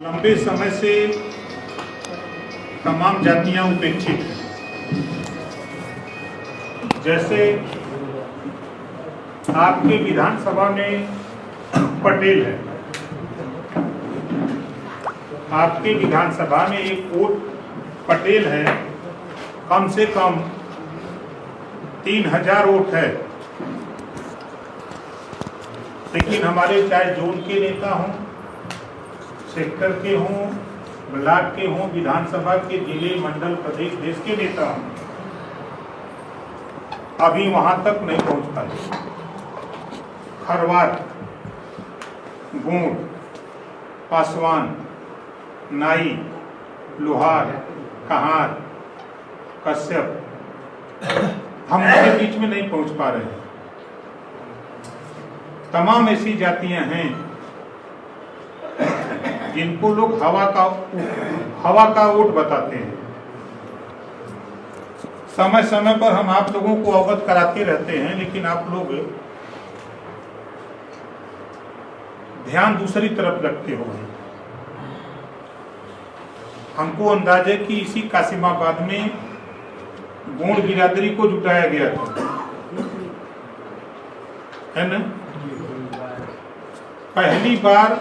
लंबे समय से तमाम जातियां उपेक्षित हैं। जैसे आपके विधानसभा में पटेल है, आपके विधानसभा में एक वोट पटेल है, कम से कम 3000 वोट है। लेकिन हमारे चाहे जोन के नेता हों, सेक्टर के हों, ब्लॉक के हों, विधानसभा के जिले, मंडल, प्रदेश, देश के नेता हों, अभी वहां तक नहीं पहुंच पाए। खरवार, गोंड, पासवान, नाई, लोहार, कहार, कश्यप, हम उनके बीच में नहीं पहुंच पा रहे हैं। तमाम ऐसी जातियां हैं जिनको लोग हवा का वोट बताते हैं। समय समय पर हम आप लोगों को अवगत कराते रहते हैं, लेकिन आप लोग ध्यान दूसरी तरफ रखते हो। हमको अंदाज है कि इसी कासिमाबाद में गोंड बिरादरी को जुटाया गया था, है ना? पहली बार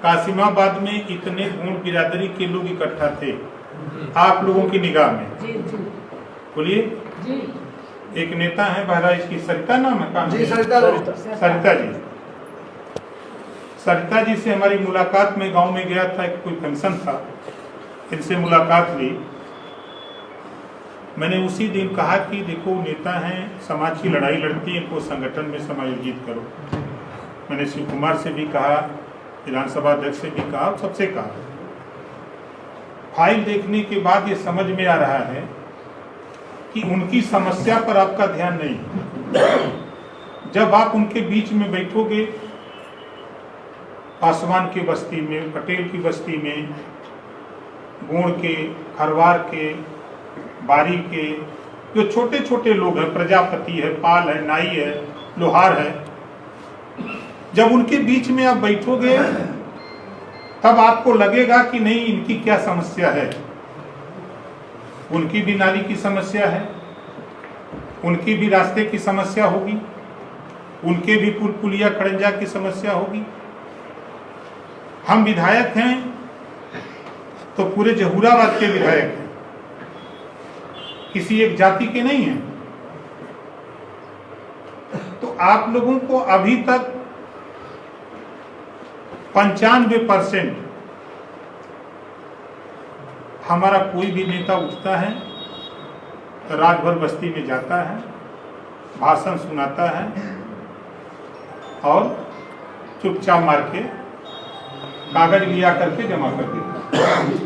कासिमाबाद में इतने गोंड बिरादरी के लोग इकट्ठा थे आप लोगों की निगाह में। बोलिए। एक नेता है बहराइच की, सरिता नाम है का? सरिता जी। सरिता जी से हमारी मुलाकात में गांव में गया था, एक कोई फंक्शन था, इनसे मुलाकात हुई। मैंने उसी दिन कहा कि देखो नेता हैं, समाज की लड़ाई लड़ती है, इनको संगठन में समायोजित करो। मैंने शिव कुमार से भी कहा, विधानसभा अध्यक्ष से भी कहा, सबसे कहा। फाइल देखने के बाद ये समझ में आ रहा है कि उनकी समस्या पर आपका ध्यान नहीं। जब आप उनके बीच में बैठोगे, पासवान की बस्ती में, पटेल की बस्ती में, गोंड के, खरवार के, बारी के, जो छोटे छोटे लोग हैं, प्रजापति है, पाल है, नाई है, लोहार है, जब उनके बीच में आप बैठोगे तब आपको लगेगा कि नहीं, इनकी क्या समस्या है। उनकी भी नाली की समस्या है, उनकी भी रास्ते की समस्या होगी, उनके भी पुल पुलिया खड़ंजा की समस्या होगी। हम विधायक हैं तो पूरे जहूराबाद के विधायक हैं, किसी एक जाति के नहीं हैं। तो आप लोगों को अभी तक 95% हमारा कोई भी नेता उठता है, रात भर बस्ती में जाता है, भाषण सुनाता है और चुपचाप मार के कागज लिया करके जमा कर देता है।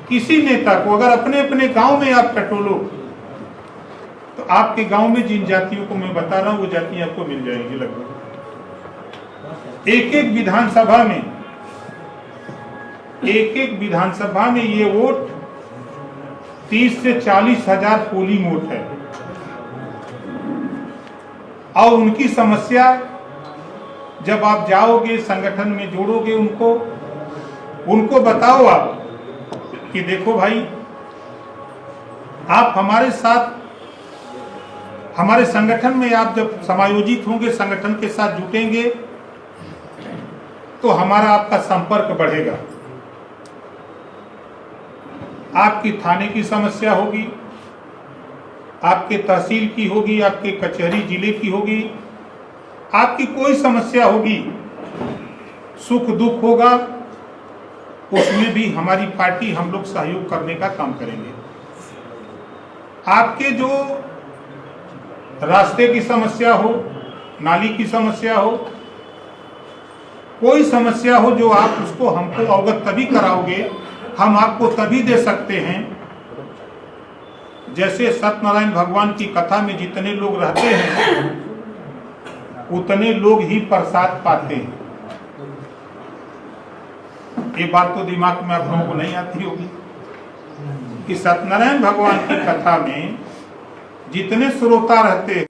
किसी नेता को अगर अपने अपने गांव में आप टटोलो तो आपके गांव में जिन जातियों को मैं बता रहा हूं, वो जातियां आपको मिल जाएंगी। लगभग एक एक विधानसभा में ये वोट 30 से 40 हजार पोलिंग वोट है। और उनकी समस्या जब आप जाओगे, संगठन में जोड़ोगे, उनको बताओ आप कि देखो भाई, आप हमारे साथ, हमारे संगठन में आप जब समायोजित होंगे, संगठन के साथ जुटेंगे, तो हमारा आपका संपर्क बढ़ेगा। आपकी थाने की समस्या होगी, आपके तहसील की होगी, आपके कचहरी जिले की होगी, आपकी कोई समस्या होगी, सुख दुख होगा, उसमें भी हमारी पार्टी, हम लोग सहयोग करने का काम करेंगे। आपके जो रास्ते की समस्या हो, नाली की समस्या हो, कोई समस्या हो, जो आप उसको हमको अवगत तभी कराओगे, हम आपको तभी दे सकते हैं। जैसे सत्यनारायण भगवान की कथा में जितने लोग रहते हैं उतने लोग ही प्रसाद पाते हैं। ये बात तो दिमाग में आप लोगों को नहीं आती होगी कि सत्यनारायण भगवान की कथा में जितने श्रोता रहते हैं